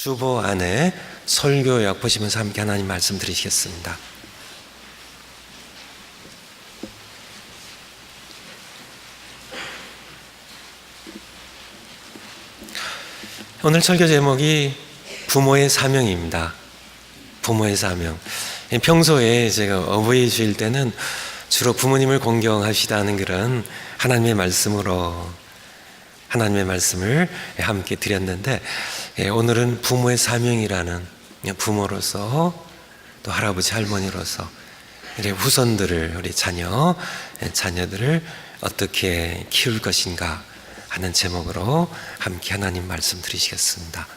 주보 안에 설교약 보시면서 함께 하나님 말씀 드리시겠습니다. 오늘 설교 제목이 부모의 사명입니다. 부모의 사명. 평소에 제가 어버이 주일 때는 주로 부모님을 공경하시다는 그런 하나님의 말씀으로 하나님의 말씀을 함께 드렸는데, 오늘은 부모의 사명이라는, 부모로서 또 할아버지 할머니로서 우리 후손들을, 우리 자녀들을 어떻게 키울 것인가 하는 제목으로 함께 하나님 말씀 드리시겠습니다.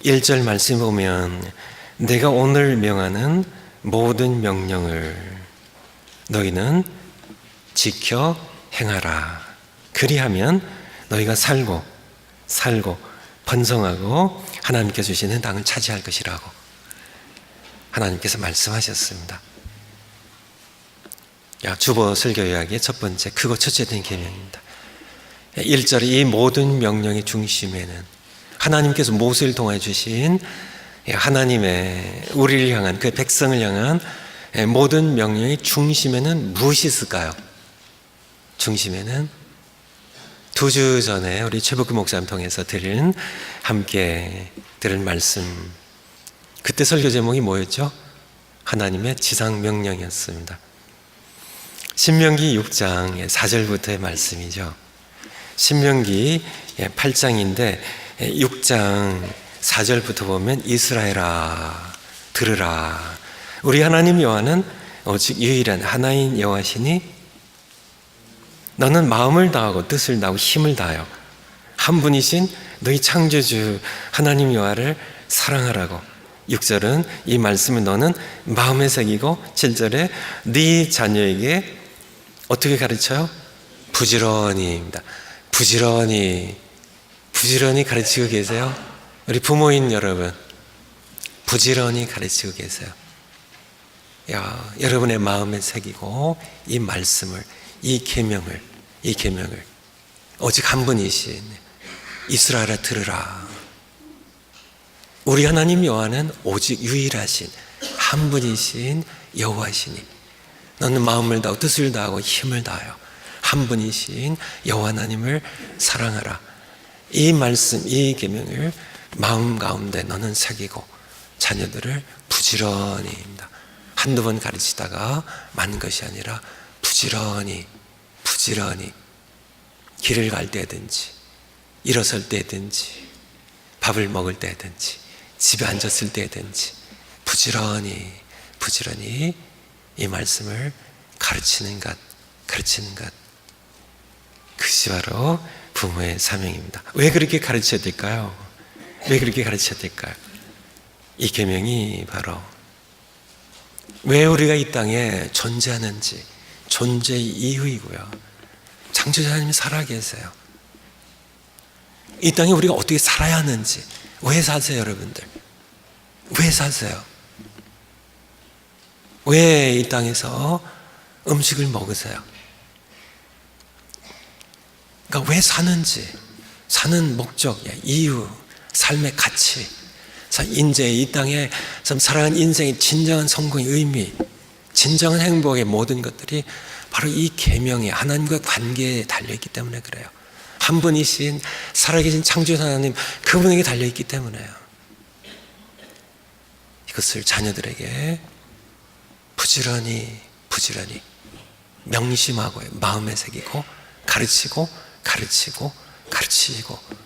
1절 말씀 보면, 내가 오늘 명하는 모든 명령을 너희는 지켜 행하라. 그리하면 너희가 살고 번성하고 하나님께 주시는 땅을 차지할 것이라고 하나님께서 말씀하셨습니다. 주보 설교 요약의 첫 번째, 크고 첫째 된 계명입니다. 1절에 이 모든 명령의 중심에는 하나님께서 모세를 통해 주신 하나님의 우리를 향한, 그 백성을 향한 모든 명령의 중심에는 무엇이 있을까요? 중심에는 2주 전에 우리 최복규 목사님 통해서 함께 들은 말씀, 그때 설교 제목이 뭐였죠? 하나님의 지상 명령이었습니다. 신명기 6장 4절부터의 말씀이죠. 신명기 8장인데 6장 4절부터 보면, 이스라엘아 들으라. 우리 하나님 여호와는 오직 유일한 하나인 여호와시니 너는 마음을 다하고 뜻을 다하고 힘을 다하여 한 분이신 너희 창조주 하나님 여호와를 사랑하라고. 6절은 이 말씀을 너는 마음에 새기고, 7절에 네 자녀에게 어떻게 가르쳐요? 부지런히입니다. 부지런히 가르치고 계세요? 우리 부모인 여러분, 부지런히 가르치고 계세요? 여러분의 마음에 새기고 이 말씀을, 이 계명을 오직 한 분이신 이스라엘아 들으라. 우리 하나님 여호와는 오직 유일하신 한 분이신 여호와시니 너는 마음을 다하고 뜻을 다하고 힘을 다하여 한 분이신 여호와 하나님을 사랑하라. 이 말씀, 이 계명을 마음 가운데 너는 새기고 자녀들을 부지런히입니다. 한두 번 가르치다가 만 것이 아니라 부지런히 길을 갈 때든지 일어설 때든지 밥을 먹을 때든지 집에 앉았을 때든지 부지런히 이 말씀을 가르치는 것, 그것이 바로 부모의 사명입니다. 왜 그렇게 가르쳐야 될까요? 이 계명이 바로 왜 우리가 이 땅에 존재하는지, 존재의 이유이고요. 창조자 하나님이 살아계세요. 이 땅에 우리가 어떻게 살아야 하는지, 왜 사세요 여러분들? 왜 사세요? 왜 이 땅에서 음식을 먹으세요? 그러니까 왜 사는지, 사는 목적, 이유, 삶의 가치, 인제 이 땅에 살아가는 인생의 진정한 성공의 의미, 진정한 행복의 모든 것들이 바로 이 계명에, 하나님과의 관계에 달려있기 때문에 그래요. 한 분이신 살아계신 창조자 하나님, 그분에게 달려있기 때문에요. 이것을 자녀들에게 부지런히 명심하고 마음에 새기고 가르치고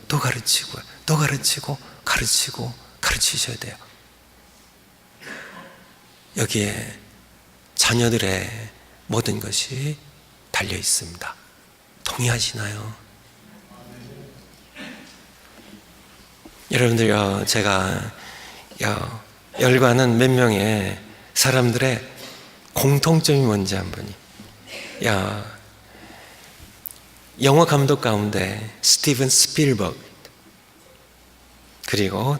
또 가르치셔야 돼요. 여기에 자녀들의 모든 것이 달려 있습니다. 동의하시나요? 여러분들, 제가 열과는 몇 명의 사람들의 공통점이 뭔지 한번, 영화 감독 가운데 스티븐 스필버그, 그리고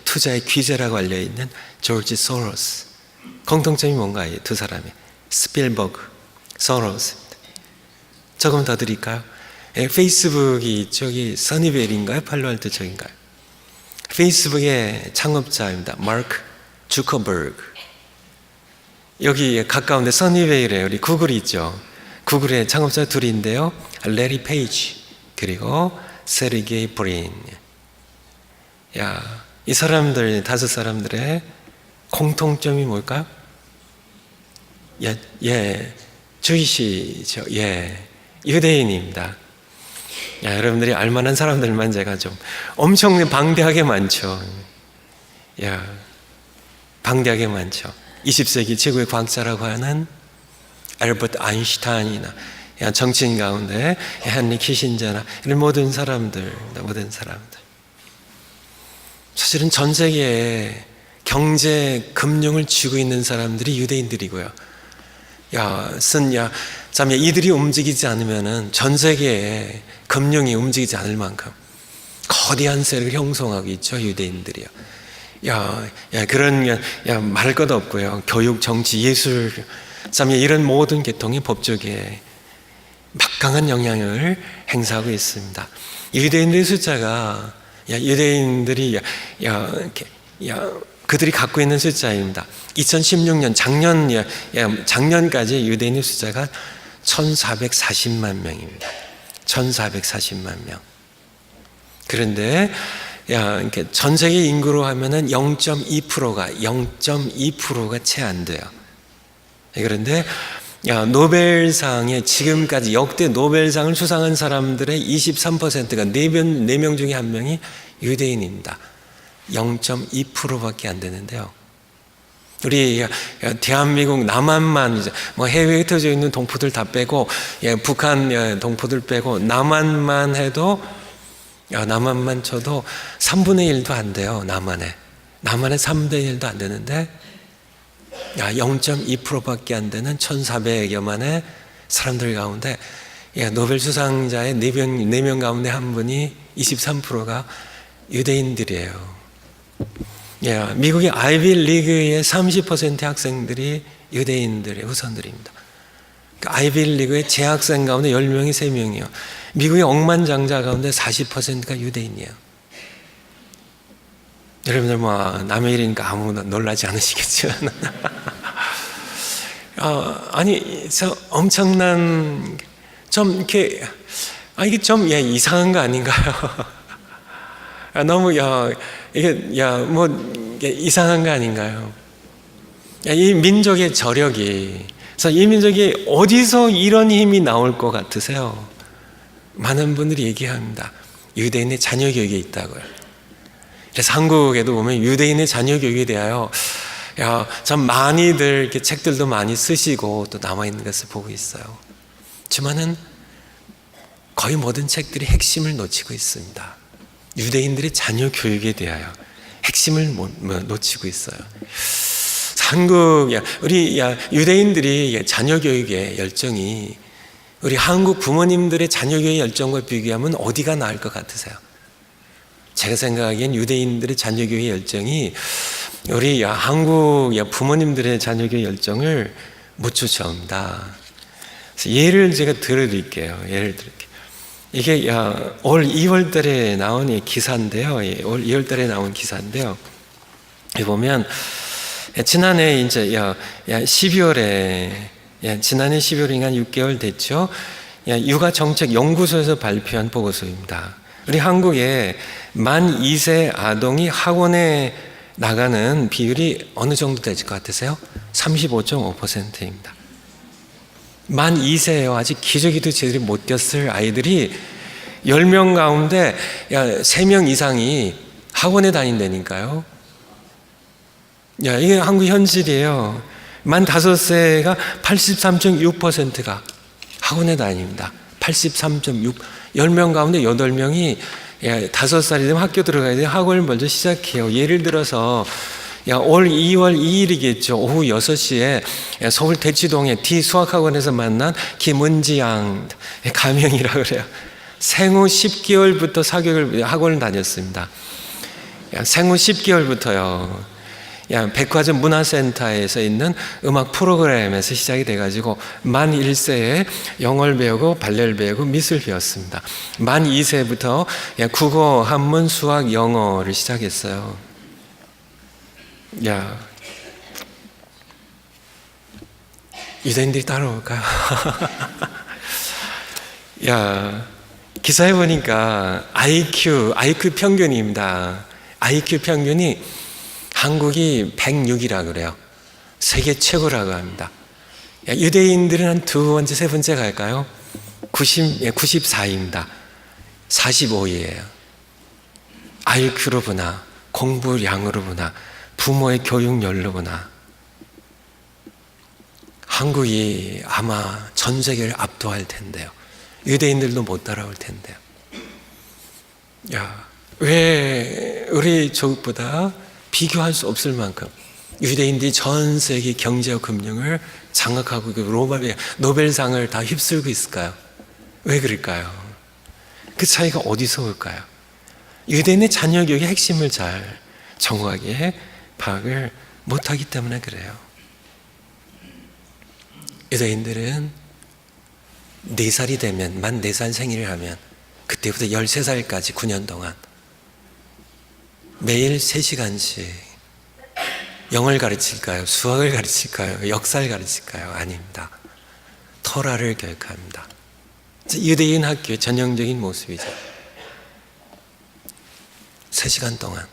투자의 귀재라고 알려있는 조지 소로스, 공통점이 뭔가요? 두 사람이 스필버그, 소로스입니다. 조금 더 드릴까요? 페이스북이 저기 써니벨인가요? 팔로알토 쪽인가요? 페이스북의 창업자입니다. 마크 주커버그. 여기 가까운데 써니베일에 우리 구글이 있죠. 구글의 창업자 둘인데요. 레리 페이지 그리고 세르게이 브린. 이 사람들 5사람들의 공통점이 뭘까요? 주이시죠. 유대인입니다. 여러분들이 알만한 사람들만 제가 좀 엄청 방대하게 많죠. 방대하게 많죠. 20세기 최고의 과학자라고 하는 알버트 아인슈타인이나 정치인 가운데 헨리 키신저나 이런 모든 사람들. 사실은 전 세계에 경제, 금융을 쥐고 있는 사람들이 유대인들이고요. 이들이 움직이지 않으면은 전 세계에 금융이 움직이지 않을 만큼 거대한 세력을 형성하고 있죠, 유대인들이요. 그런 말할 것 없고요. 교육, 정치, 예술, 이런 모든 계통의 법조계에 막강한 영향을 행사하고 있습니다. 유대인들의 숫자가 유대인들이 그들이 갖고 있는 숫자입니다. 2016년 작년까지 유대인의 숫자가 1440만 명입니다. 1440만 명. 그런데 전 세계 인구로 하면은 0.2%가 채 안 돼요. 그런데 노벨상에 지금까지 역대 노벨상을 수상한 사람들의 23%가 4명 중에 1명이 유대인입니다. 0.2%밖에 안 되는데요. 우리 대한민국 남한만 해외에 흩어져 있는 동포들 다 빼고 북한 동포들 빼고 남한만 쳐도 3분의 1도 안 돼요. 남한에 3분의 1도 안 되는데 0.2%밖에 안 되는 1,400여만의 사람들 가운데 노벨 수상자의 4명 가운데 한 분이 23%가 유대인들이에요. 미국의 아이비 리그의 30%의 학생들이 유대인들의 후손들입니다. 아이비 리그의 재학생 가운데 10명이 3명이요. 미국의 억만장자 가운데 40%가 유대인이에요. 여러분들 남의 일이니까 아무나 놀라지 않으시겠죠? 엄청난 이게 좀 이상한 거 아닌가요? 너무 이게 이상한 거 아닌가요? 이 민족의 저력이, 그래서 이 민족이 어디서 이런 힘이 나올 것 같으세요? 많은 분들이 얘기합니다. 유대인의 자녀 교육에 있다고요. 그래서 한국에도 보면 유대인의 자녀 교육에 대하여 참 많이들 이렇게 책들도 많이 쓰시고 또 남아 있는 것을 보고 있어요. 하지만은 거의 모든 책들이 핵심을 놓치고 있습니다. 유대인들의 자녀 교육에 대하여 핵심을 놓치고 있어요. 우리 유대인들이 자녀 교육의 열정이 우리 한국 부모님들의 자녀 교육의 열정과 비교하면 어디가 나을 것 같으세요? 제가 생각하기엔 유대인들의 자녀 교육의 열정이 우리 한국 부모님들의 자녀 교육의 열정을 못 쫓아옵니다. 예를 제가 들어드릴게요. 이게 올 2월 달에 나온 기사인데요. 올 2월 달에 나온 기사인데요. 여기 보면 지난해 이제 12월에 지난해 12월이니까 6개월 됐죠. 육아정책연구소에서 발표한 보고서입니다. 우리 한국에 만 2세 아동이 학원에 나가는 비율이 어느 정도 될 것 같으세요? 35.5%입니다. 만 2세예요. 아직 기저귀도 제대로 못 꼈을 아이들이 10명 가운데 3명 이상이 학원에 다닌다니까요. 이게 한국 현실이에요. 만 5세가 83.6%가 학원에 다닙니다. 83.6. 10명 가운데 8명이 5살이 되면 학교 들어가야 돼요. 학원을 먼저 시작해요. 예를 들어서 올 2월 2일이겠죠. 오후 6시에 서울 대치동의 D 수학학원에서 만난 김은지 양 가명이라고 그래요. 생후 10개월부터 학원을 다녔습니다. 생후 10개월부터요. 백화점 문화센터에서 있는 음악 프로그램에서 시작이 돼가지고 만 1세에 영어를 배우고 발레를 배우고 미술 배웠습니다. 만 2세부터 국어, 한문, 수학, 영어를 시작했어요. 유대인들이 따라올까요? 기사에 보니까 IQ 평균입니다. IQ 평균이 한국이 106이라고 그래요. 세계 최고라고 합니다. 유대인들은 한 두 번째, 세 번째 갈까요? 94입니다. 45위예요. IQ로 보나, 공부량으로 보나, 부모의 교육열로 보나, 한국이 아마 전 세계를 압도할 텐데요. 유대인들도 못 따라올 텐데요. 왜 우리 조국보다 비교할 수 없을 만큼 유대인들이 전 세계 경제와 금융을 장악하고 노벨상을 다 휩쓸고 있을까요? 왜 그럴까요? 그 차이가 어디서 올까요? 유대인의 자녀 교육의 핵심을 잘 정확하게 파악을 못하기 때문에 그래요. 유대인들은 4살이 되면, 만 4살 생일을 하면 그때부터 13살까지 9년 동안 매일 3시간씩 영어를 가르칠까요? 수학을 가르칠까요? 역사를 가르칠까요? 아닙니다. 토라를 교육합니다. 유대인 학교의 전형적인 모습이죠. 3시간 동안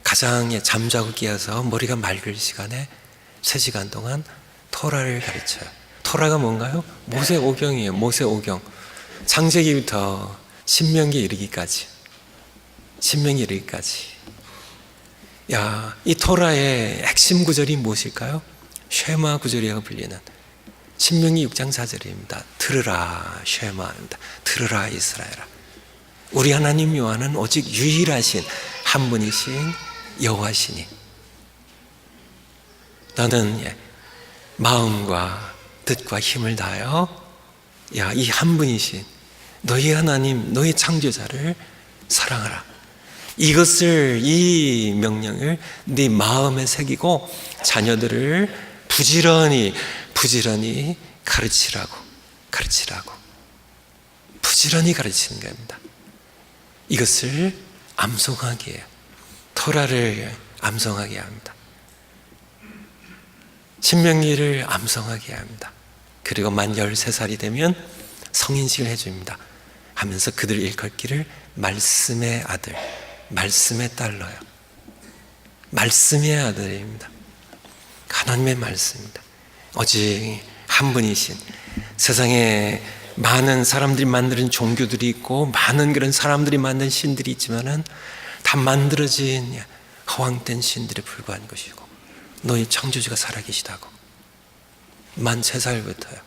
가장 잠자고 깨어서 머리가 맑을 시간에 3시간 동안 토라를 가르쳐요. 토라가 뭔가요? 모세오경이에요. 모세오경. 창세기부터 신명기 이르기까지. 이 토라의 핵심 구절이 무엇일까요? 쉐마 구절이라고 불리는 신명기 6장 4절입니다. 들으라 쉐마입니다. 들으라 이스라엘아. 우리 하나님 여호와는 오직 유일하신 한 분이신 여호와시니 너는 마음과 뜻과 힘을 다하여 이 한 분이신 너희 하나님, 너희 창조자를 사랑하라. 이 명령을 네 마음에 새기고 자녀들을 부지런히 가르치라고 부지런히 가르치는 겁니다. 이것을 암송하게 해요. 토라를 암송하게 합니다. 신명기를 암송하게 합니다. 그리고 만 13살이 되면 성인식을 해줍니다. 하면서 그들 일컫기를 말씀의 아들, 말씀의 딸로요. 말씀의 아들입니다. 하나님의 말씀입니다. 오직 한 분이신, 세상에 많은 사람들이 만드는 종교들이 있고 많은 그런 사람들이 만든 신들이 있지만은 다 만들어진 허황된 신들에 불과한 것이고 너희 창조주가 살아계시다고. 만 3살부터요.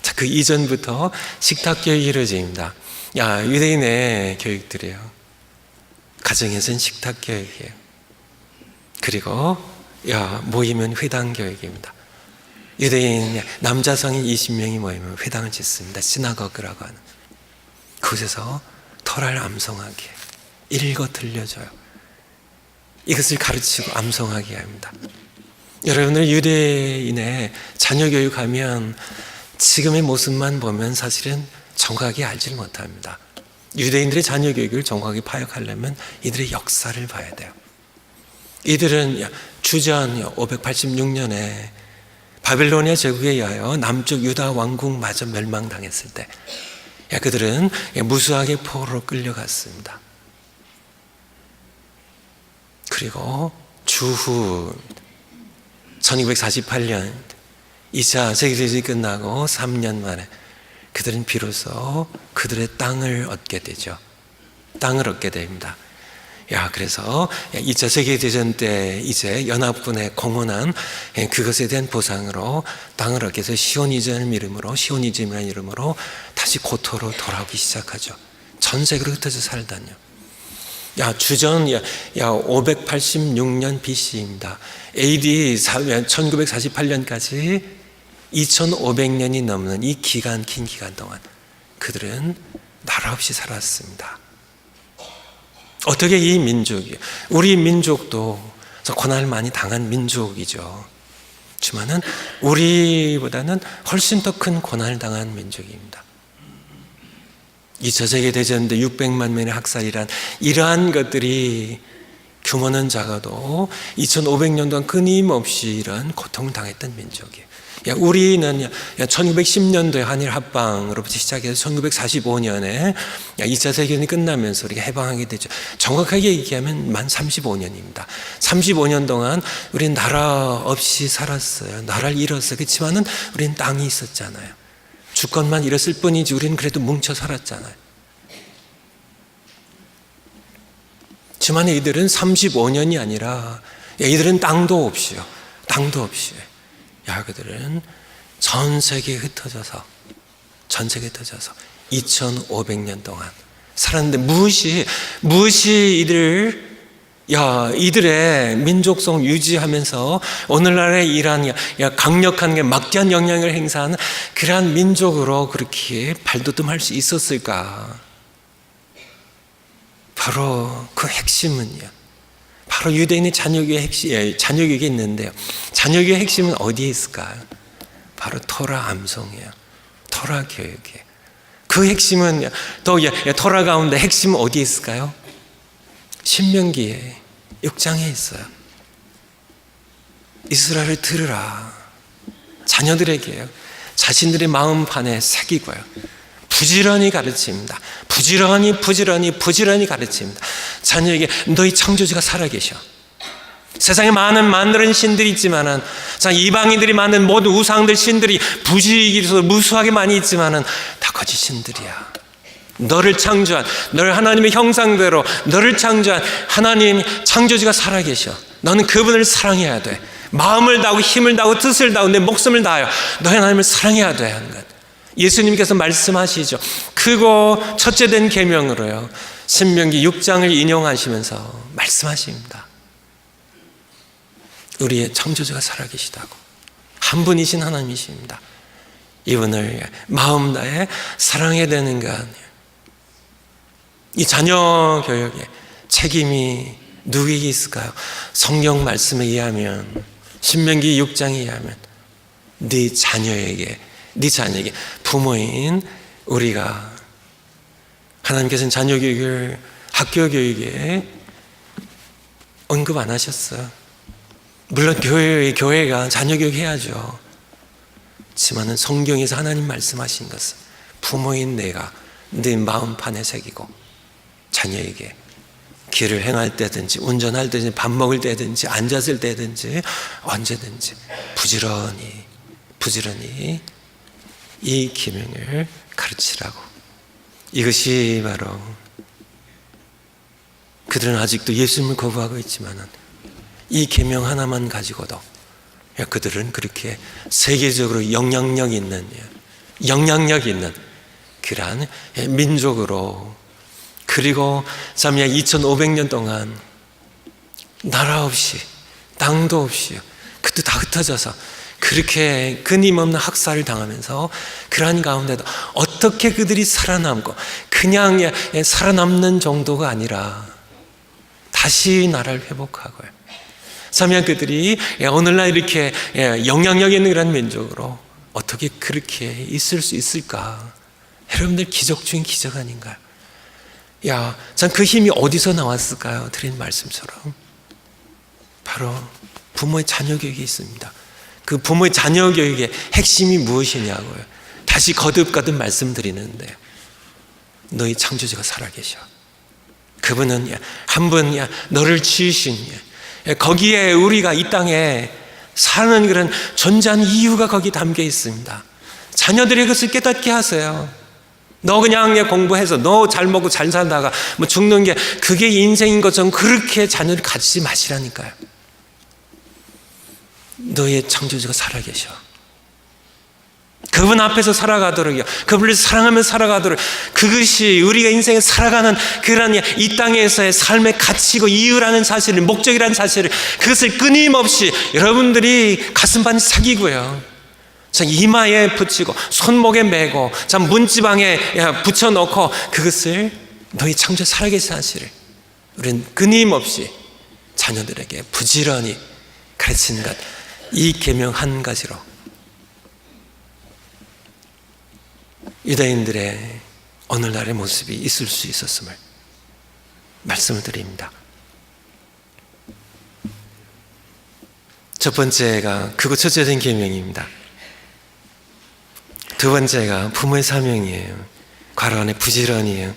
자, 그 이전부터 식탁교육이 이루어집니다. 유대인의 교육들이에요. 가정에서는 식탁교육이에요. 그리고 모이면 회당교육입니다. 유대인 남자 성인 20명이 모이면 회당을 짓습니다. 시나고그라고 하는. 그곳에서 토라를 암송하게 읽어 들려줘요. 이것을 가르치고 암송하게 합니다. 여러분들 유대인의 자녀 교육하면 지금의 모습만 보면 사실은 정확하게 알지를 못합니다. 유대인들의 자녀 교육을 정확하게 파악하려면 이들의 역사를 봐야 돼요. 이들은 주전 586년에 바빌로니아 제국에 의하여 남쪽 유다 왕국마저 멸망당했을 때 그들은 무수하게 포로로 끌려갔습니다. 그리고 주후 1948년 2차 세계대전이 끝나고 3년 만에 그들은 비로소 그들의 땅을 얻게 되죠. 땅을 얻게 됩니다. 그래서 2차 세계대전 때 이제 연합군에 공헌한 그것에 대한 보상으로 땅을 얻게 해서 시오니즘이라는 이름으로 다시 고토로 돌아오기 시작하죠. 전 세계로 흩어져 살다니요. 주전 586년 BC입니다. AD 1948년까지 2500년이 넘는 이 긴 기간 동안 그들은 나라 없이 살았습니다. 어떻게 이 민족이, 우리 민족도 고난을 많이 당한 민족이죠. 하지만은 우리보다는 훨씬 더 큰 고난을 당한 민족입니다. 2차 세계대전 때 600만 명의 학살이란 이러한 것들이 규모는 작아도 2500년 동안 끊임없이 이런 고통을 당했던 민족이에요. 우리는 1910년도에 한일 합방으로부터 시작해서 1945년에 2차 세계대전이 끝나면서 우리가 해방하게 되죠. 정확하게 얘기하면 만 35년입니다. 35년 동안 우리는 나라 없이 살았어요. 나라를 잃었어요. 그렇지만은 우리는 땅이 있었잖아요. 주권만 잃었을 뿐이지 우리는 그래도 뭉쳐 살았잖아요. 하지만 이들은 35년이 아니라 이들은 땅도 없이요. 땅도 없이요. 그들은 전 세계에 흩어져서 2500년 동안 살았는데 무엇이 이들의 민족성 유지하면서 오늘날의 이러한 강력한 막대한 영향을 행사하는 그러한 민족으로 그렇게 발돋움할 수 있었을까? 바로 그 핵심은요. 바로 유대인의 잔여교육이 있는데요. 잔여교육의 핵심은 어디에 있을까요? 바로 토라 암송이에요. 토라 교육이에요. 그 핵심은 또 토라 가운데 핵심은 어디에 있을까요? 신명기 6장에 있어요. 이스라엘을 들으라. 자녀들에게요. 자신들의 마음판에 새기고요. 부지런히 가르칩니다. 부지런히 가르칩니다. 자녀에게 너희 창조주가 살아계셔. 세상에 많은 만드는 신들이 있지만은, 이방인들이 만든 모든 우상들 신들이 부지기로 무수하게 많이 있지만은 다 거짓 신들이야. 너를 창조한, 너를 하나님의 형상대로 너를 창조한 하나님 창조주가 살아계셔. 너는 그분을 사랑해야 돼. 마음을 다하고 힘을 다하고 뜻을 다하고 내 목숨을 다하여 너희 하나님을 사랑해야 돼 하는 것. 예수님께서 말씀하시죠. 크고 첫째 된 계명으로요. 신명기 6장을 인용하시면서 말씀하십니다. 우리의 창조주가 살아계시다고. 한 분이신 하나님이십니다. 이분을 마음 다해 사랑해야 되는 것. 이 자녀 교육의 책임이 누구에게 있을까요? 성경 말씀에 의하면, 신명기 6장에 의하면 네 자녀에게 부모인 우리가, 하나님께서는 자녀 교육을 학교 교육에 언급 안 하셨어요. 물론 교회가 자녀 교육 해야죠. 하지만은 성경에서 하나님 말씀하신 것은 부모인 내가 네 마음판에 새기고 자녀에게 길을 행할 때든지 운전할 때든지 밥 먹을 때든지 앉았을 때든지 언제든지 부지런히 이 계명을 가르치라고. 이것이 바로 그들은 아직도 예수님을 거부하고 있지만은 이 계명 하나만 가지고도 그들은 그렇게 세계적으로 영향력 있는 그러한 민족으로, 그리고 2500년 동안 나라 없이 땅도 없이 그때 다 흩어져서 그렇게 끊임없는 학살을 당하면서 그러한 가운데도 어떻게 그들이 살아남고 그냥 살아남는 정도가 아니라 다시 나라를 회복하고요. 그러면 그들이 오늘날 이렇게 영향력 있는 그런 민족으로 어떻게 그렇게 있을 수 있을까? 여러분들 기적 중인 기적 아닌가요? 전 그 힘이 어디서 나왔을까요? 드린 말씀처럼 바로 부모의 자녀 교육이 있습니다. 그 부모의 자녀 교육의 핵심이 무엇이냐고요. 다시 거듭 말씀드리는데, 너희 창조주가 살아계셔. 그분은 한 분 너를 지으신, 거기에 우리가 이 땅에 사는 그런 존재하는 이유가 거기 담겨 있습니다. 자녀들이 그것을 깨닫게 하세요. 너 그냥 공부해서 너 잘 먹고 잘 살다가 죽는 게 그게 인생인 것처럼 그렇게 자녀를 가지지 마시라니까요. 너의 창조주가 살아계셔. 그분 앞에서 살아가도록요. 그분을 사랑하며 살아가도록, 그것이 우리가 인생에 살아가는 그런 이 땅에서의 삶의 가치고 이유라는 사실을, 목적이라는 사실을, 그것을 끊임없이 여러분들이 가슴판에 새기고요. 이마에 붙이고 손목에 메고 문지방에 붙여놓고 그것을 너희 창조 살아계신 사실을 우리는 끊임없이 자녀들에게 부지런히 가르치는 것, 이 계명 한 가지로 유대인들의 오늘날의 모습이 있을 수 있었음을 말씀을 드립니다. 첫 번째가 크고 첫째된 계명입니다. 두 번째가 부모의 사명이에요. 괄호 안에 부지런히에요.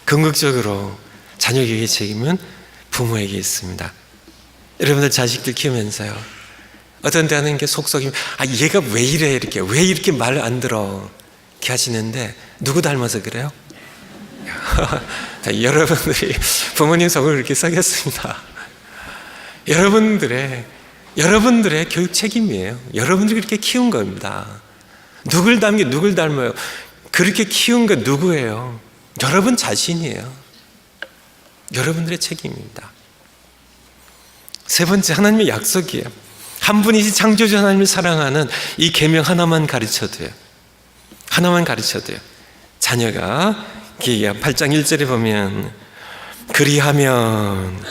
궁극적으로 자녀 교육의 책임은 부모에게 있습니다. 여러분들 자식들 키우면서요, 어떤 때는 이렇게 속썩이면 얘가 왜 이래, 왜 이렇게 말 안 들어 이렇게 하시는데 누구 닮아서 그래요? 여러분들이 부모님 속을 이렇게 썩였습니다. 여러분들의 교육 책임이에요. 여러분들이 그렇게 키운 겁니다. 누굴 닮게 누굴 닮아요? 그렇게 키운 건 누구예요? 여러분 자신이에요. 여러분들의 책임입니다. 세 번째, 하나님의 약속이에요. 한 분이신 창조주 하나님을 사랑하는 이 계명 하나만 가르쳐도요. 하나만 가르쳐도요. 자녀가 8장 1절에 보면 그리하면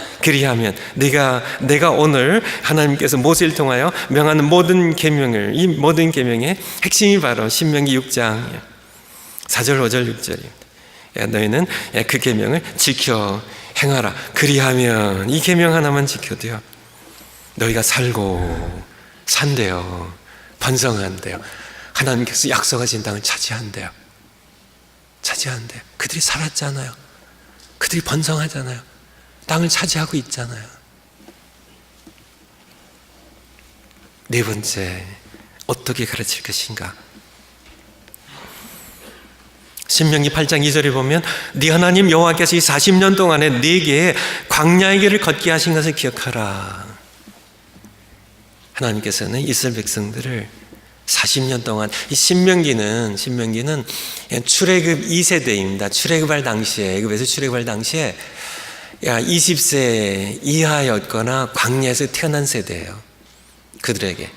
내가 오늘 하나님께서 모세를 통하여 명하는 모든 계명을, 이 모든 계명의 핵심이 바로 신명기 6장 4절 5절 6절입니다. 너희는 그 계명을 지켜 행하라. 그리하면 이 계명 하나만 지켜도요, 너희가 살고 산대요, 번성한대요, 하나님께서 약속하신 땅을 차지한대요. 그들이 살았잖아요. 그들이 번성하잖아요. 땅을 차지하고 있잖아요. 네 번째, 어떻게 가르칠 것인가? 신명기 8장 2절에 보면 네 하나님 여호와께서 이 40년 동안에 네게 광야의 길을 걷게 하신 것을 기억하라. 하나님께서는 이스라엘 백성들을 40년 동안, 이 신명기는 출애굽 2세대입니다. 출애굽할 당시에, 애굽에서 출애굽할 당시에 20세 이하였거나 광야에서 태어난 세대예요. 그들에게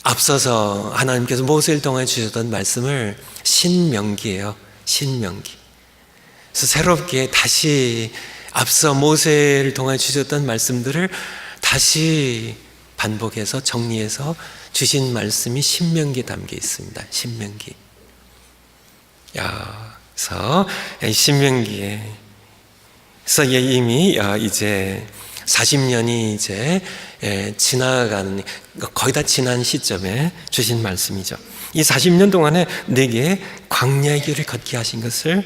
앞서서 하나님께서 모세를 통해 주셨던 말씀을 신명기예요. 신명기. 그래서 새롭게 다시 앞서 모세를 통해 주셨던 말씀들을 다시 반복해서 정리해서 주신 말씀이 신명기에 담겨 있습니다. 신명기. 그래서 신명기에서 이미 이제 40년이 이제 지나가는, 거의 다 지난 시점에 주신 말씀이죠. 이 40년 동안에 내게 광야의 길을 걷게 하신 것을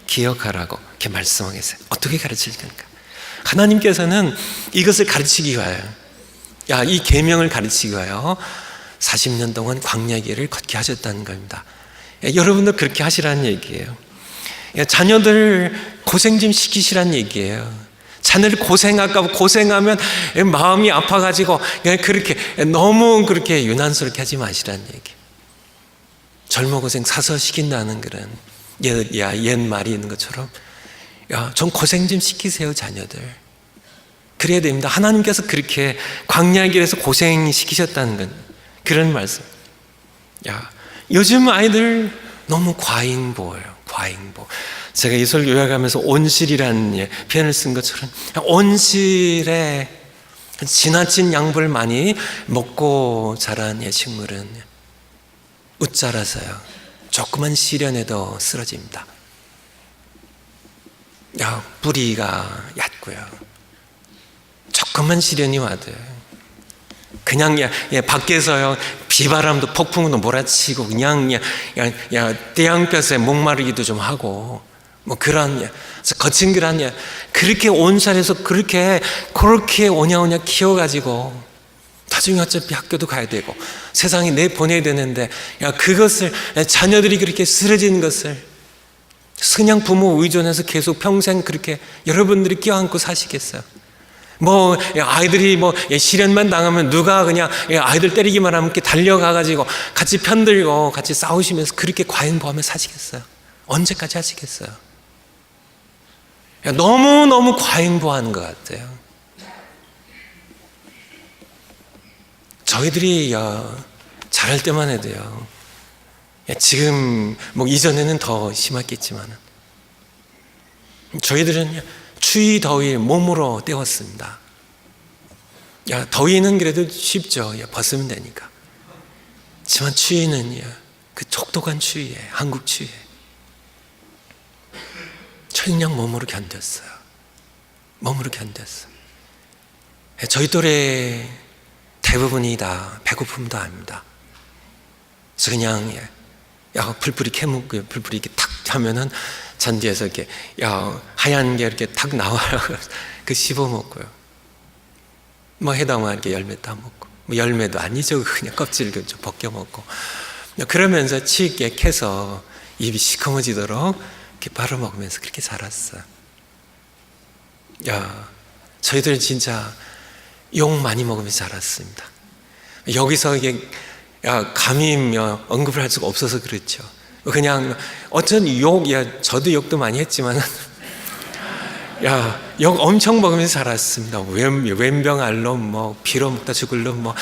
기억하라고 이렇게 말씀하겠어요. 어떻게 가르칠 건가? 하나님께서는 이것을 가르치기 위하여, 이 계명을 가르치기 위하여 40년 동안 광야의 길을 걷게 하셨다는 겁니다. 여러분도 그렇게 하시라는 얘기예요. 자녀들 고생 좀 시키시라는 얘기예요. 자녀들 고생하면 마음이 아파가지고 그렇게 너무 그렇게 유난스럽게 하지 마시라는 얘기. 젊어 고생 사서 시킨다는 그런 옛 말이 있는 것처럼 좀 고생 좀 시키세요, 자녀들. 그래야 됩니다. 하나님께서 그렇게 광야의 길에서 고생시키셨다는 건 그런 말씀. 요즘 아이들 너무 과잉보예요. 과잉보. 제가 이설 요약하면서 온실이라는 표현을 쓴 것처럼 온실에 지나친 양분을 많이 먹고 자란 식물은 웃자라서요, 조그만 시련에도 쓰러집니다. 뿌리가 얕고요, 조그만 시련이 와도요, 그냥 밖에서요 비바람도 폭풍도 몰아치고 그냥 태양볕에 목마르기도 좀 하고 그런 거친 그런 그렇게 온살에서 그렇게 오냐오냐 키워가지고 나중에 어차피 학교도 가야 되고 세상에 내보내야 되는데 그것을 자녀들이 그렇게 쓰러지는 것을 그냥 부모 의존해서 계속 평생 그렇게 여러분들이 껴안고 사시겠어요? 아이들이 시련만 당하면 누가 그냥 아이들 때리기만 하면 이렇게 달려가가지고 같이 편들고 같이 싸우시면서 그렇게 과잉보하며 사시겠어요? 언제까지 하시겠어요? 너무너무 과잉보하는 것 같아요. 저희들이 잘할 때만 해도요, 지금 이전에는 더 심했겠지만 저희들은 추위 더위 몸으로 때웠습니다. 더위는 그래도 쉽죠. 벗으면 되니까. 하지만 추위는 그 촉독한 추위에, 한국 추위에 저희는 몸으로 견뎠어요. 몸으로 견뎠어요. 저희 또래 대부분이 다 배고픔도 압니다. 그래서 그냥 불뿌리 캐묻고 불뿌리 이렇게 탁 하면은 잔디에서 이렇게 하얀 게 이렇게 탁 나와요. 그 씹어 먹고요. 뭐 해당만 이렇게 열매 따 먹고, 뭐 열매도 아니죠. 그냥 껍질 좀 벗겨 먹고. 그러면서 치익게 캐서 입이 시커머지도록 이렇게 바로 먹으면서 그렇게 자랐어요. 저희들 진짜 욕 많이 먹으면서 자랐습니다. 여기서 이게 감히 언급을 할 수가 없어서 그렇죠. 그냥 어쩐 욕, 저도 욕도 많이 했지만 욕 엄청 먹으면서 자랐습니다. 웬병 알놈, 뭐 비로 먹다 죽을 놈, 뭐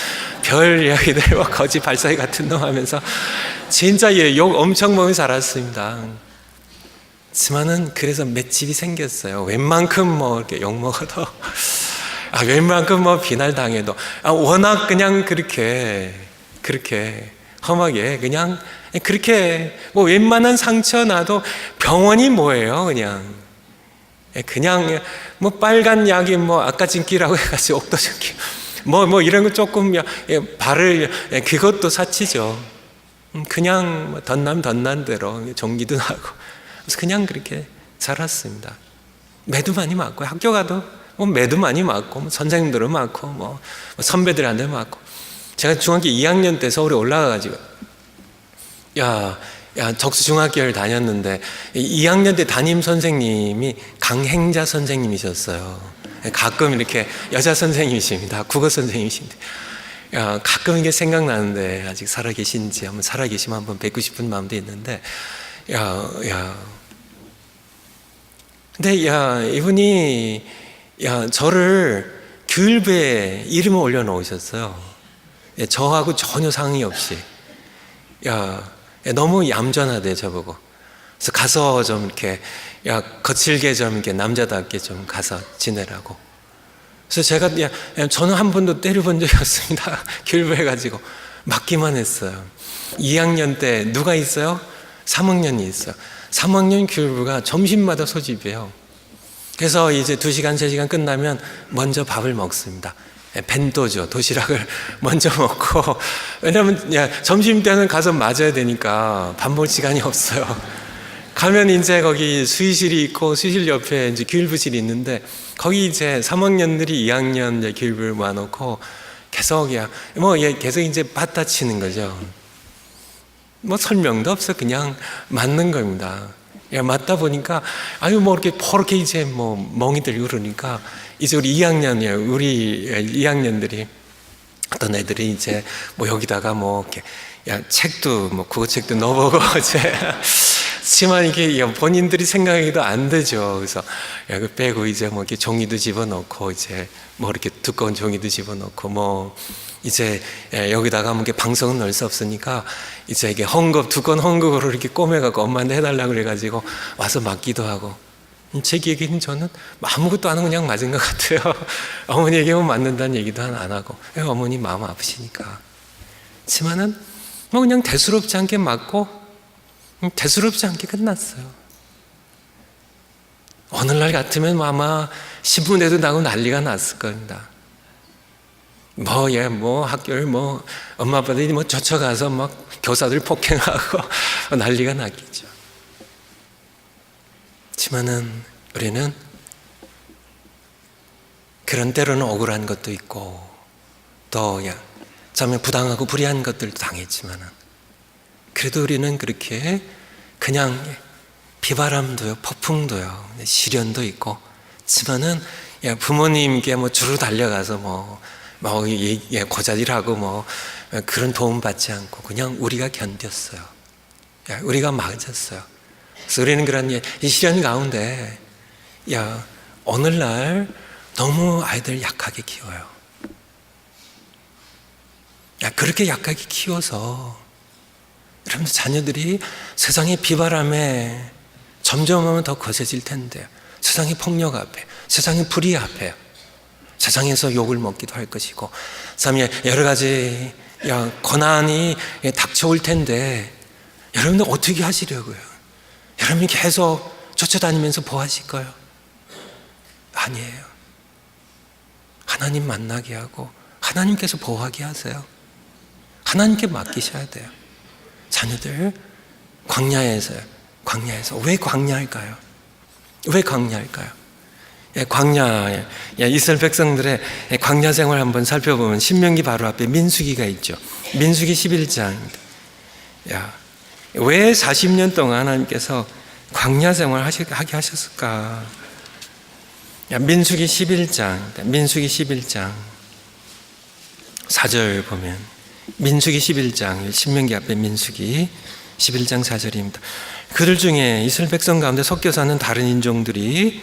별 이야기들, 뭐 거지 발사기 같은 놈 하면서 진짜 욕 엄청 먹으면서 자랐습니다. 하지만은 그래서 맷집이 생겼어요. 웬만큼 뭐 이렇게 욕 먹어도, 웬만큼 뭐 비날 당해도, 워낙 그냥 그렇게 험하게 그냥 그렇게 뭐 웬만한 상처 나도 병원이 뭐예요? 그냥 뭐 빨간 약이 뭐 아까진기라고 해가지고 옥도진기 뭐 이런 거 조금 발을 그것도 사치죠. 그냥 덧난 대로 종기도 나고 그래서 그냥 그렇게 자랐습니다. 매도 많이 맞고 학교 가도 뭐 매도 많이 맞고 뭐 선생님들은 많고 뭐 선배들한테 맞고 제가 중학교 2학년 때 서울에 올라가가지고 덕수중학교를 다녔는데 2학년 때 담임 선생님이 강행자 선생님이셨어요. 가끔 이렇게 여자 선생님이십니다. 국어 선생님이신데 가끔 이게 생각나는데 아직 살아계신지 한번 살아계시면 한번 뵙고 싶은 마음도 있는데 근데 이분이 저를 교일부에 이름을 올려놓으셨어요. 저하고 전혀 상의 없이 너무 얌전하대 저보고. 그래서 가서 좀 이렇게 거칠게 좀 이렇게 남자답게 좀 가서 지내라고. 그래서 제가 저는 한 번도 때려본 적이 없습니다. 교일부해가지고 맞기만 했어요. 2학년 때 누가 있어요? 3학년이 있어요. 3학년 교일부가 점심마다 소집이에요. 그래서 이제 2시간 3시간 끝나면 먼저 밥을 먹습니다. 벤또죠. 도시락을 먼저 먹고, 왜냐면 점심때는 가서 맞아야 되니까 밥 먹을 시간이 없어요. 가면 이제 거기 수의실이 있고 수의실 옆에 이제 교일부실이 있는데 거기 이제 3학년들이 2학년 이제 교일부를 모아놓고 계속 계속 이제 받다 치는 거죠. 뭐 설명도 없어. 그냥 맞는 겁니다. 맞다 보니까 뭐 이렇게 포렇게 이제 뭐 멍이들 그러니까 이제 우리 2학년들이 어떤 애들이 이제 뭐 여기다가 뭐 이렇게 책도 뭐 국어책도 넣어보고 이제 하지만 이게 본인들이 생각하기도 안 되죠. 그래서 빼고 이제 뭐 이렇게 종이도 집어넣고 이제 뭐 이렇게 두꺼운 종이도 집어넣고 뭐 이제 여기다가 뭐 이렇게 방석은 넣을 수 없으니까 이제 이게 두꺼운 헝겊으로 이렇게 꼬매갖고 엄마한테 해달라고 그래가지고 와서 맞기도 하고. 제 얘기는 저는 아무것도 안 하고 그냥 맞은 것 같아요. 어머니 얘기하면 맞는다는 얘기도 안 하고 어머니 마음 아프시니까. 하지만은 뭐 그냥 대수롭지 않게 맞고 대수롭지 않게 끝났어요. 오늘날 같으면 아마 신문에도 나고 난리가 났을 겁니다. 뭐 학교를 뭐 엄마 아빠들이 뭐 쫓아가서 막 교사들 폭행하고 난리가 났겠죠. 하지만은 우리는 그런 때로는 억울한 것도 있고 또 처음에 부당하고 불의한 것들도 당했지만은 그래도 우리는 그렇게 그냥 비바람도요, 폭풍도요, 시련도 있고, 하지만은 부모님께 뭐 주로 달려가서 고자질하고 뭐 그런 도움 받지 않고 그냥 우리가 견뎠어요. 우리가 맞았어요. 그래서 우리는 그런 이 시련 가운데 오늘날 너무 아이들 약하게 키워요. 그렇게 약하게 키워서 여러분 자녀들이 세상의 비바람에 점점 하면 더 거세질 텐데 세상의 폭력 앞에, 세상의 불의 앞에, 세상에서 욕을 먹기도 할 것이고, 여러 가지 고난이 닥쳐올 텐데, 여러분들 어떻게 하시려고요? 여러분이 계속 쫓아다니면서 보호하실까요? 아니에요. 하나님 만나게 하고 하나님께서 보호하게 하세요. 하나님께 맡기셔야 돼요. 자녀들 광야에서요. 광야에서 왜 광야일까요? 왜 광야일까요? 광야, 이스라엘 백성들의 광야 생활 한번 살펴보면 신명기 바로 앞에 민수기가 있죠. 민수기 11장입니다. 왜 40년 동안 하나님께서 광야 생활 하게 하셨을까? 민수기 11장, 민수기 11장 4절 보면, 민수기 11장, 신명기 앞에 민수기 11장 4절입니다. 그들 중에 이스라엘 백성 가운데 섞여 사는 다른 인종들이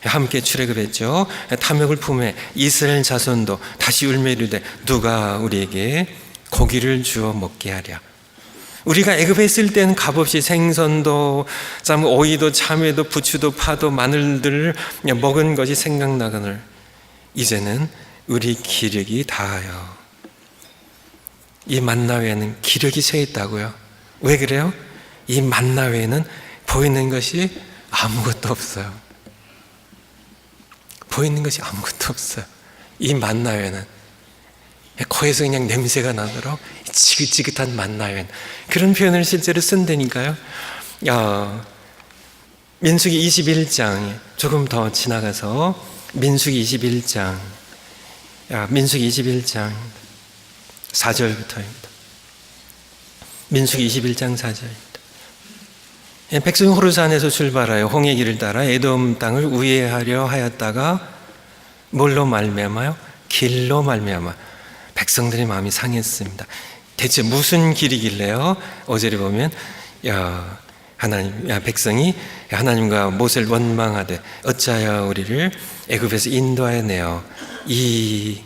함께 출애굽했죠. 탐욕을 품에 이스라엘 자손도 다시 울며 이르되 누가 우리에게 고기를 주어 먹게 하랴. 우리가 애굽에 있을 때는 값없이 생선도 오이도 참외도 부추도 파도 마늘들을 먹은 것이 생각나거늘 이제는 우리 기력이 다하여. 이 만나 외에는 기력이 새 있다고요. 왜 그래요? 이 만나 외에는 보이는 것이 아무것도 없어요. 보이는 것이 아무것도 없어요. 이 만나 외에는 코에서 그냥 냄새가 나도록 지긋지긋한 만나 외에는, 그런 표현을 실제로 쓴다니까요. 민수기 21장 조금 더 지나가서 민수기 21장, 민수기 21장 4절부터입니다. 민수기 21장 4절입니다. 백성이 호르산에서 출발하여 홍해 길을 따라 에돔 땅을 우회하려 하였다가 뭘로 말미암아요? 길로 말미암아 백성들의 마음이 상했습니다. 대체 무슨 길이길래요? 5절에 보면 백성이 하나님과 모세를 원망하되 어찌하여 우리를 애굽에서 인도하여 내어 이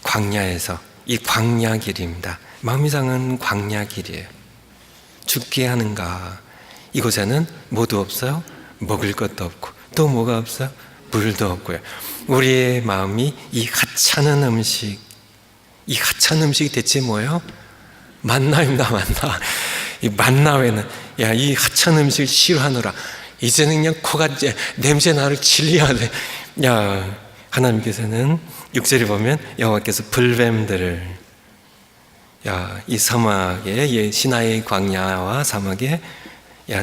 광야에서, 이 광야 길입니다. 마음이 상한 광야 길이에요. 죽게 하는가? 이곳에는 뭐도 없어요? 먹을 것도 없고, 또 뭐가 없어요? 물도 없고요. 우리의 마음이 이 하찮은 음식, 이 하찮은 음식이 대체 뭐예요? 만나입니다. 만나. 이 만나 외에는 이 하찮은 음식을 싫어하노라. 이제는 그냥 코가 냄새 나를 질려야 돼. 하나님께서는 6절에 보면 여호와께서 불뱀들을 이 사막에, 이 시나이 광야와 사막에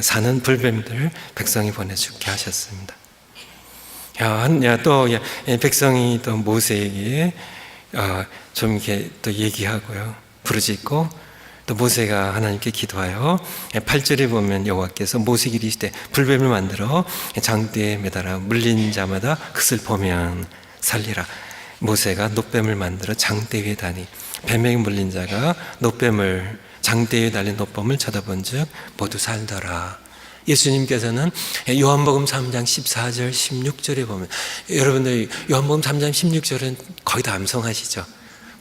사는 불뱀들 백성이 보내 죽게 하셨습니다. 또 백성이 또 모세에게 좀 이렇게 또 얘기하고요, 부르짖고, 또 모세가 하나님께 기도하여 8절에 보면 여호와께서 모세에게 이르시되 불뱀을 만들어 장대에 매달아 물린 자마다 그것을 보면 살리라. 모세가 놋뱀을 만들어 장대 위에 다니 뱀에 물린 자가 놋뱀을, 장대 위에 달린 놋뱀을 쳐다본즉 모두 살더라. 예수님께서는 요한복음 3장 14절 16절에 보면, 여러분들 요한복음 3장 16절은 거의 다 암송하시죠?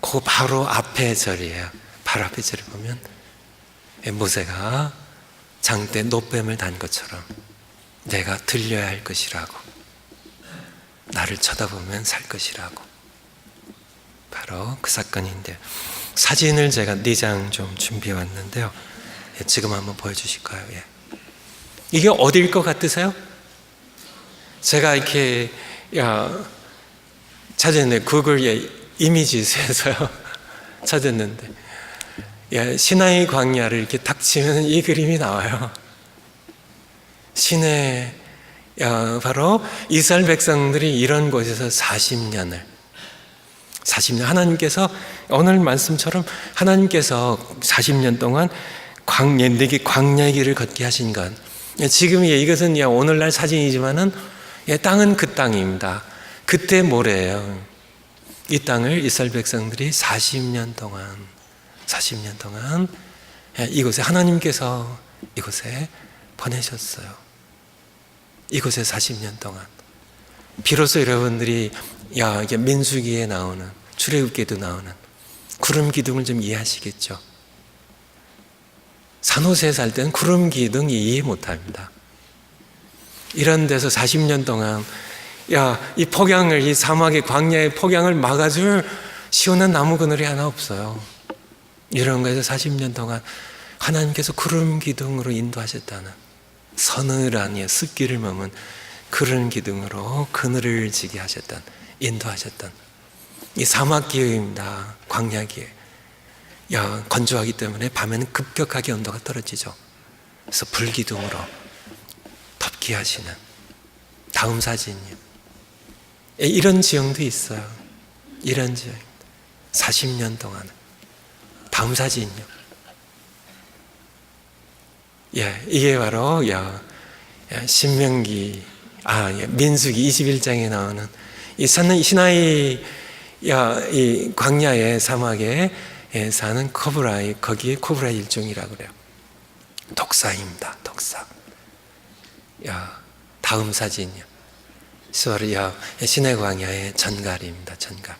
그 바로 앞에 절이에요. 바로 앞에 절에 보면 모세가 장대 놋뱀을 단 것처럼 내가 들려야 할 것이라고, 나를 쳐다보면 살 것이라고. 바로 그 사건인데, 사진을 제가 4장 좀 준비해 왔는데요. 지금 한번 보여주실까요? 이게 어디일 것 같으세요? 제가 이렇게 찾았는데, 구글 이미지에서요 찾았는데, 시나이 광야를 이렇게 딱 치면 이 그림이 나와요. 시내, 바로 이스라엘 백성들이 이런 곳에서 40년 하나님께서 오늘 말씀처럼 하나님께서 40년 동안 내게 광야의 길을 걷게 하신 것, 지금 이것은 오늘날 사진이지만은 땅은 그 땅입니다. 그때 모래예요. 이 땅을 이스라엘 백성들이 40년 동안 이곳에, 하나님께서 이곳에 보내셨어요. 이곳에 40년 동안. 비로소 여러분들이 이게 민수기에 나오는, 출애굽기에도 나오는 구름 기둥을 좀 이해하시겠죠? 산호세에 살 때는 구름 기둥 이해 못합니다. 이런 데서 40년 동안 이 폭양을, 이 사막의 광야의 폭양을 막아줄 시원한 나무 그늘이 하나 없어요. 이런 거에서 40년 동안 하나님께서 구름 기둥으로 인도하셨다는, 서늘한 습기를 머문 구름 기둥으로 그늘을 지게 하셨던, 인도하셨던 이 사막 기후입니다. 광야 기후. 건조하기 때문에 밤에는 급격하게 온도가 떨어지죠. 그래서 불기둥으로 덮게 하시는. 다음 사진이요. 이런 지형도 있어요. 이런 지형. 40년 동안. 다음 사진이요. 이게 바로 신명기, 민수기 21장에 나오는 이 시나이 이 광야의 사막에 사는 코브라이, 거기에 코브라의 일종이라고 그래요. 독사입니다. 독사. 다음 사진이요. 시내 광야의 전갈입니다. 전갈.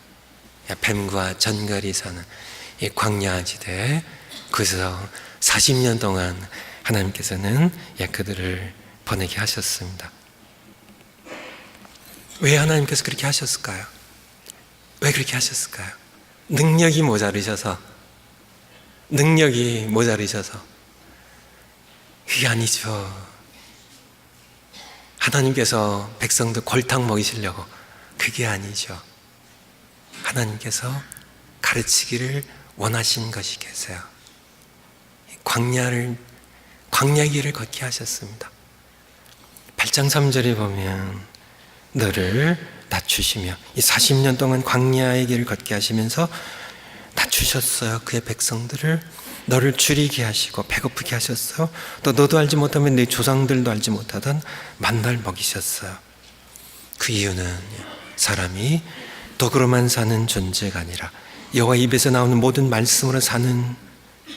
뱀과 전갈이 사는 이 광야지대. 그래서 40년 동안 하나님께서는 그들을 보내게 하셨습니다. 왜 하나님께서 그렇게 하셨을까요? 왜 그렇게 하셨을까요? 능력이 모자르셔서. 그게 아니죠. 하나님께서 백성들 골탕 먹이시려고. 그게 아니죠. 하나님께서 가르치기를 원하신 것이 계세요. 광야 길을 걷게 하셨습니다. 8장 3절에 보면 너를 낮추시며, 이 40년 동안 광야의 길을 걷게 하시면서 낮추셨어요. 그의 백성들을. 너를 줄이게 하시고 배고프게 하셨어요. 또 너도 알지 못하면 네 조상들도 알지 못하던 만나를 먹이셨어요. 그 이유는 사람이 도구로만 사는 존재가 아니라 여호와 입에서 나오는 모든 말씀으로 사는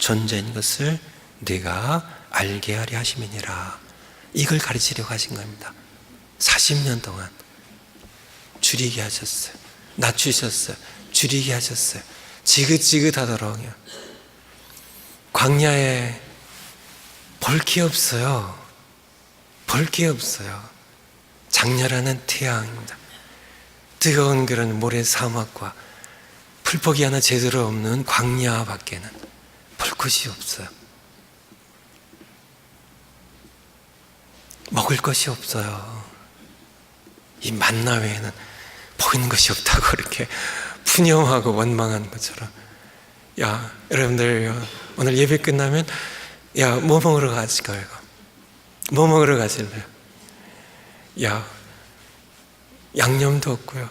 존재인 것을 네가 알게 하려 하심이니라. 이걸 가르치려고 하신 겁니다. 40년 동안 줄이게 하셨어요. 낮추셨어요. 줄이게 하셨어요. 지긋지긋하도록. 광야에 볼 게 없어요. 볼 게 없어요. 장렬하는 태양입니다. 뜨거운 그런 모래 사막과 풀포기 하나 제대로 없는 광야 밖에는 볼 것이 없어요. 먹을 것이 없어요. 이 만나 외에는 보이는 것이 없다고 이렇게 푸념하고 원망하는 것처럼. 여러분들 오늘 예배 끝나면 뭐 먹으러 가실까요? 뭐 먹으러 가실래요? 양념도 없고요.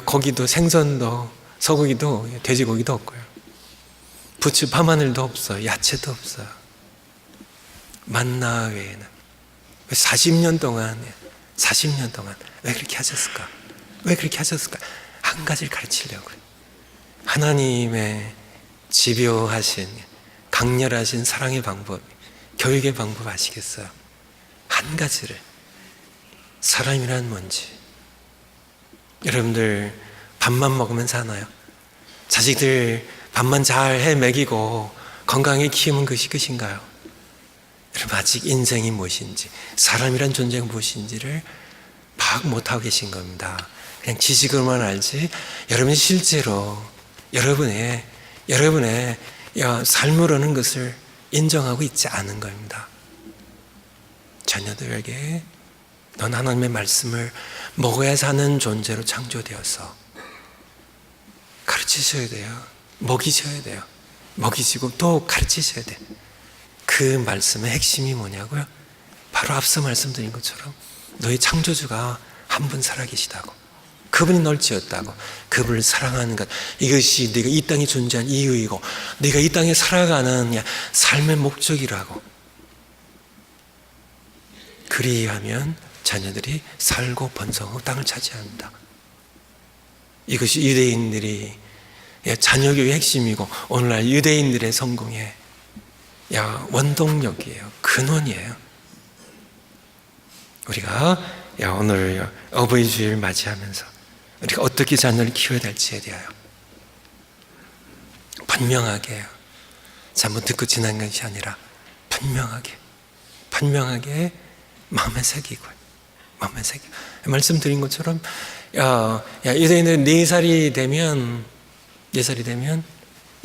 고기도, 생선도, 소고기도, 돼지고기도 없고요. 부추, 파마늘도 없어요. 야채도 없어요. 만나 외에는. 40년 동안 왜 그렇게 하셨을까? 왜 그렇게 하셨을까? 한 가지를 가르치려고요. 하나님의 집요하신, 강렬하신 사랑의 방법, 교육의 방법 아시겠어요? 한 가지를. 사람이란 뭔지. 여러분들 밥만 먹으면 사나요? 자식들 밥만 잘 해 먹이고 건강하게 키우면 그것이 끝인가요? 여러분 아직 인생이 무엇인지, 사람이란 존재가 무엇인지를 파악 못하고 계신 겁니다. 그냥 지식으로만 알지 여러분이 실제로 여러분의 삶으로는 것을 인정하고 있지 않은 겁니다. 자녀들에게 넌 하나님의 말씀을 먹어야 사는 존재로 창조되어서 가르치셔야 돼요. 먹이셔야 돼요. 먹이시고 또 가르치셔야 돼요. 그 말씀의 핵심이 뭐냐고요? 바로 앞서 말씀드린 것처럼 너희 창조주가 한 분 살아계시다고, 그분이 널 지었다고, 그분을 사랑하는 것, 이것이 네가 이 땅에 존재한 이유이고 네가 이 땅에 살아가는 삶의 목적이라고. 그리하면 자녀들이 살고 번성하고 땅을 차지합니다. 이것이 유대인들이 자녀교육의 핵심이고 오늘날 유대인들의 성공의 원동력이에요. 근원이에요. 우리가 오늘 어버이 주일 맞이하면서 우리가 어떻게 자녀를 키워야 될지에 대하여 분명하게 잘못 듣고 지난 것이 아니라 분명하게 마음에 새기고 마음에 새겨. 말씀드린 것처럼 유대인들은 4살이 되면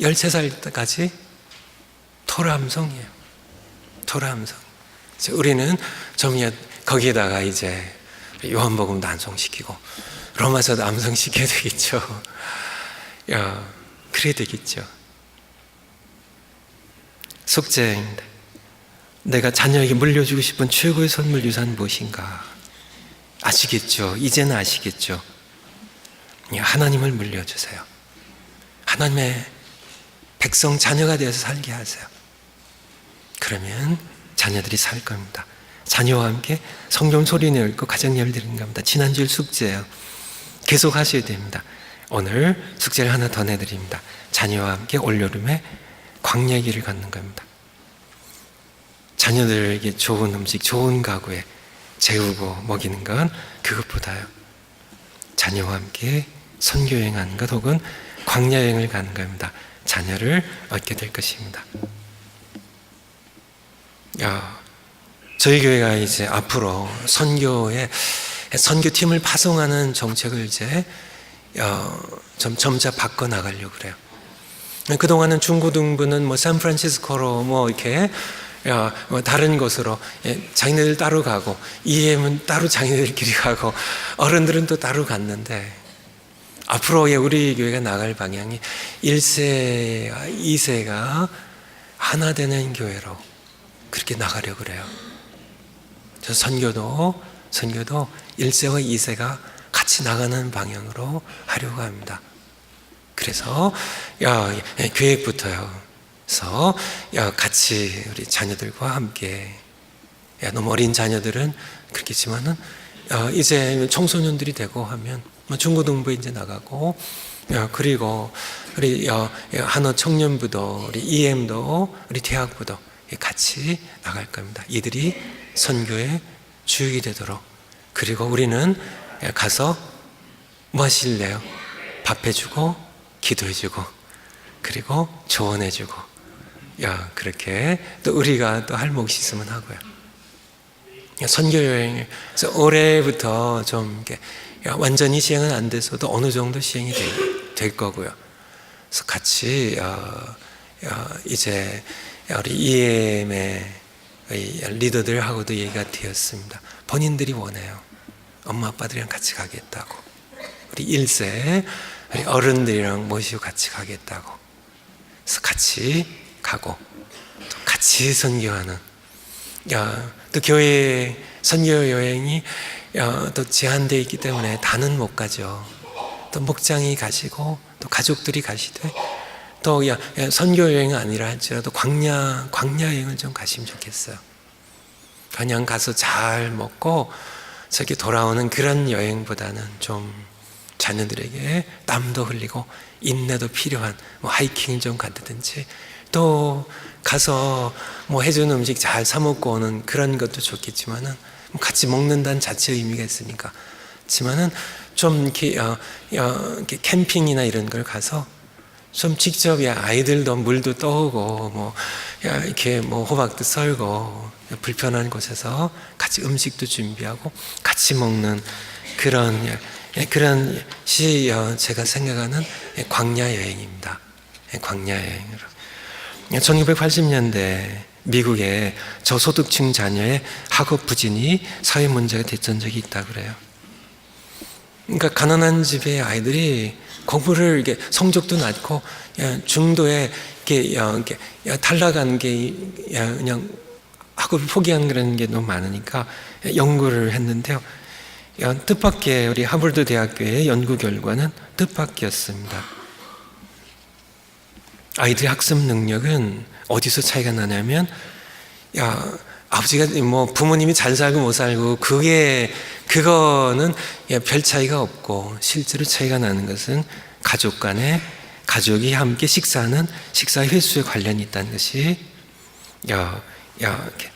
13살까지 토라 함성이에요. 토라 함성. 우리는 좀 거기에다가 이제 요한복음도 암송시키고 로마서도 암송시켜야 되겠죠. 그래야 되겠죠. 숙제입니다. 내가 자녀에게 물려주고 싶은 최고의 선물 유산 무엇인가? 아시겠죠? 이제는 아시겠죠? 하나님을 물려주세요. 하나님의 백성 자녀가 되어서 살게 하세요. 그러면 자녀들이 살 겁니다. 자녀와 함께 성경 소리내 읽고 가정 예배드리는 겁니다. 지난주일 숙제예요. 계속 하셔야 됩니다. 오늘 숙제를 하나 더 내드립니다. 자녀와 함께 올여름에 광야 길을 걷는 겁니다. 자녀들에게 좋은 음식, 좋은 가구에 재우고 먹이는 건 그것보다요. 자녀와 함께 선교여행하는 것 혹은 광야여행을 가는 겁니다. 자녀를 얻게 될 것입니다. 저희 교회가 이제 앞으로 선교팀을 파송하는 정책을 이제 점차 바꿔 나가려고 그래요. 그동안은 중고등부는 샌프란시스코로 이렇게 다른 곳으로 자기네들 따로 가고 EM은 따로 자기네들끼리 가고 어른들은 또 따로 갔는데 앞으로 우리 교회가 나갈 방향이 1세와 2세가 하나 되는 교회로 그렇게 나가려고 그래요. 저 선교도 1세와 2세가 같이 나가는 방향으로 하려고 합니다. 그래서 계획부터요. 그래서 같이 우리 자녀들과 함께 너무 어린 자녀들은 그렇겠지만은 이제 청소년들이 되고 하면 중고등부에 이제 나가고 그리고 우리 한어 청년부도 우리 EM도 우리 대학부도 같이 나갈 겁니다. 이들이 선교의 주역이 되도록. 그리고 우리는 가서 뭐 하실래요? 밥 해주고 기도해주고 그리고 조언해주고 그렇게 또 우리가 또 할 몫이 있으면 하고요. 선교여행을 올해부터 좀 이렇게 완전히 시행은 안 돼서도 어느 정도 시행이 될 거고요. 그래서 같이 이제 우리 EM의 리더들하고도 얘기가 되었습니다. 본인들이 원해요. 엄마 아빠들이랑 같이 가겠다고. 우리 1세 우리 어른들이랑 모시고 같이 가겠다고. 그래서 같이 가고 또 같이 선교하는 또 교회 선교 여행이 또 제한되어 있기 때문에 다는 못 가죠. 또 목장이 가시고 또 가족들이 가시되 또 선교 여행은 아니라 할지라도 광야 여행을 좀 가시면 좋겠어요. 그냥 가서 잘 먹고 저기 돌아오는 그런 여행보다는 좀 자녀들에게 땀도 흘리고 인내도 필요한 하이킹 좀 간다든지 또 가서 해주는 음식 잘 사 먹고 오는 그런 것도 좋겠지만은 같이 먹는다는 자체의 의미가 있으니까 그렇지만은 좀 이렇게 캠핑이나 이런 걸 가서 좀 직접 아이들도 물도 떠오고 이렇게 호박도 썰고 불편한 곳에서 같이 음식도 준비하고 같이 먹는 그런 시 제가 생각하는 광야 여행입니다. 광야 여행으로 1980년대 미국의 저소득층 자녀의 학업 부진이 사회 문제가 됐던 적이 있다고 그래요. 그러니까 가난한 집의 아이들이 공부를 이렇게 성적도 낮고 중도에 이렇게 탈락한 게 그냥 학업을 포기한 그런 게 너무 많으니까 연구를 했는데요. 뜻밖의 우리 하버드 대학교의 연구 결과는 뜻밖이었습니다. 아이들의 학습 능력은 어디서 차이가 나냐면 아버지가 부모님이 잘 살고 못 살고 그거는 별 차이가 없고 실제로 차이가 나는 것은 가족이 함께 식사하는 식사 횟수에 관련이 있다는 것이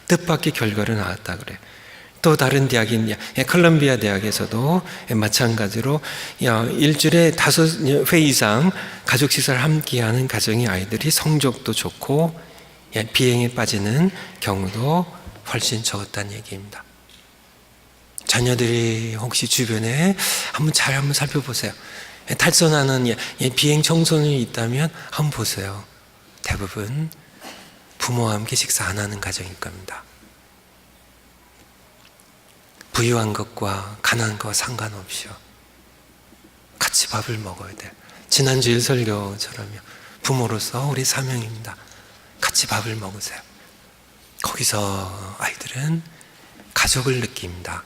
뜻밖의 결과로 나왔다 그래요. 또 다른 대학인 컬럼비아 대학에서도 마찬가지로 일주일에 5회 이상 가족 식사를 함께하는 가정의 아이들이 성적도 좋고 비행에 빠지는 경우도 훨씬 적었다는 얘기입니다. 자녀들이 혹시 주변에 한번 살펴보세요. 탈선하는 비행 청소년이 있다면 한번 보세요. 대부분 부모와 함께 식사 안 하는 가정일 겁니다. 부유한 것과 가난한 것과 상관없이요, 같이 밥을 먹어야 돼요. 지난주일 설교처럼요, 부모로서 우리 사명입니다. 같이 밥을 먹으세요. 거기서 아이들은 가족을 느낍니다.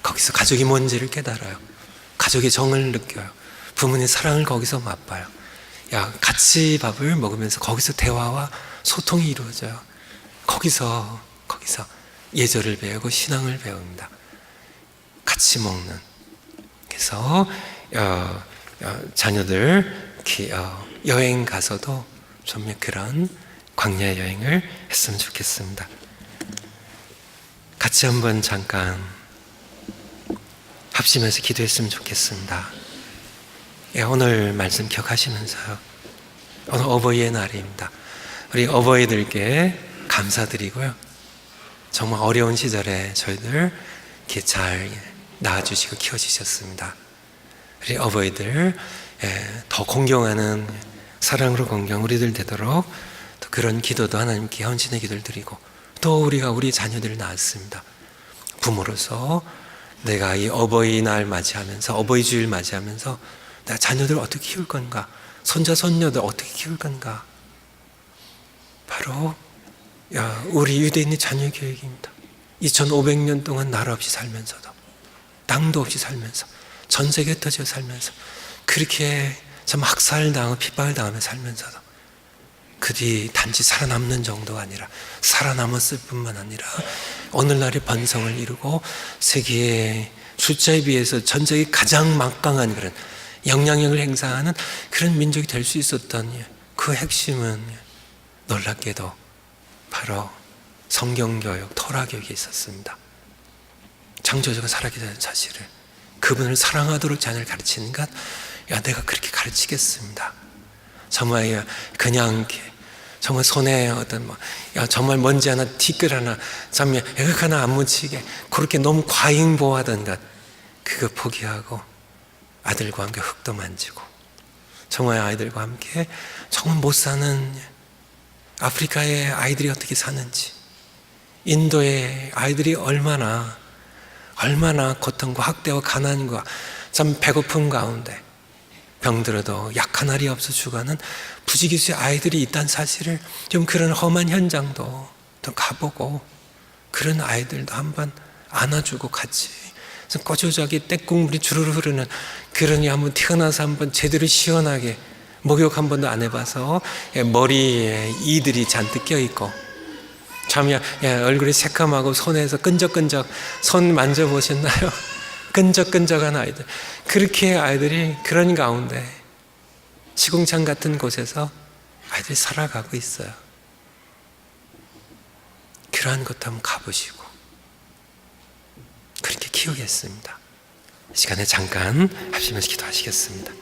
거기서 가족이 뭔지를 깨달아요. 가족의 정을 느껴요. 부모님의 사랑을 거기서 맛봐요. 같이 밥을 먹으면서 거기서 대화와 소통이 이루어져요. 거기서 예절을 배우고 신앙을 배웁니다. 같이 먹는. 그래서 자녀들 여행 가서도 좀 그런 광야 여행을 했으면 좋겠습니다. 같이 한번 잠깐 합심해서 기도했으면 좋겠습니다. 오늘 말씀 기억하시면서요, 오늘 어버이의 날입니다. 우리 어버이들께 감사드리고요, 정말 어려운 시절에 저희들 이렇게 잘 낳아주시고 키워주셨습니다. 우리 어버이들 더 공경하는 사랑으로 공경 우리들 되도록 또 그런 기도도 하나님께 헌신의 기도를 드리고, 또 우리가 우리 자녀들을 낳았습니다. 부모로서 내가 이 어버이날 맞이하면서, 어버이 주일 맞이하면서 내가 자녀들을 어떻게 키울 건가, 손자 손녀들 어떻게 키울 건가, 바로 우리 유대인의 자녀 교육입니다. 2500년 동안 나라 없이 살면서도, 땅도 없이 살면서, 전 세계에 흩어져 살면서, 그렇게 참 학살당하고 핍박을 당하며 살면서도 그들이 단지 살아남는 정도가 아니라 살아남았을 뿐만 아니라 오늘날의 번성을 이루고 세계의 숫자에 비해서 전 세계 가장 막강한 그런 영향력을 행사하는 그런 민족이 될 수 있었던 그 핵심은 놀랍게도 바로 성경교육, 토라교육에 있었습니다. 창조주가 살아계시다는 사실을, 그분을 사랑하도록 자녀를 가르치는 것, 내가 그렇게 가르치겠습니다. 정말 그냥 정말 손에 정말 먼지 하나, 티끌 하나, 정말 애극 하나 안 묻히게 그렇게 너무 과잉보호하던 것, 그거 포기하고 아들과 함께 흙도 만지고, 정말 아이들과 함께 정말 못 사는 아프리카의 아이들이 어떻게 사는지, 인도의 아이들이 얼마나 고통과 학대와 가난과 참 배고픔 가운데 병들어도 약한 알이 없어 죽어가는 부지기수의 아이들이 있다는 사실을, 좀 그런 험한 현장도 또 가보고, 그런 아이들도 한번 안아주고 같이 꺼져자기 떼국물이 주르르 흐르는, 그러니 한번 태어나서 한번 제대로 시원하게 목욕 한 번도 안 해봐서 머리에 이들이 잔뜩 껴있고, 참 얼굴이 새까맣고 손에서 끈적끈적, 손 만져보셨나요? 끈적끈적한 아이들, 그렇게 아이들이 그런 가운데 시궁창 같은 곳에서 아이들이 살아가고 있어요. 그러한 것도 한번 가보시고 그렇게 키우겠습니다. 이 시간에 잠깐 합심해서 기도하시겠습니다.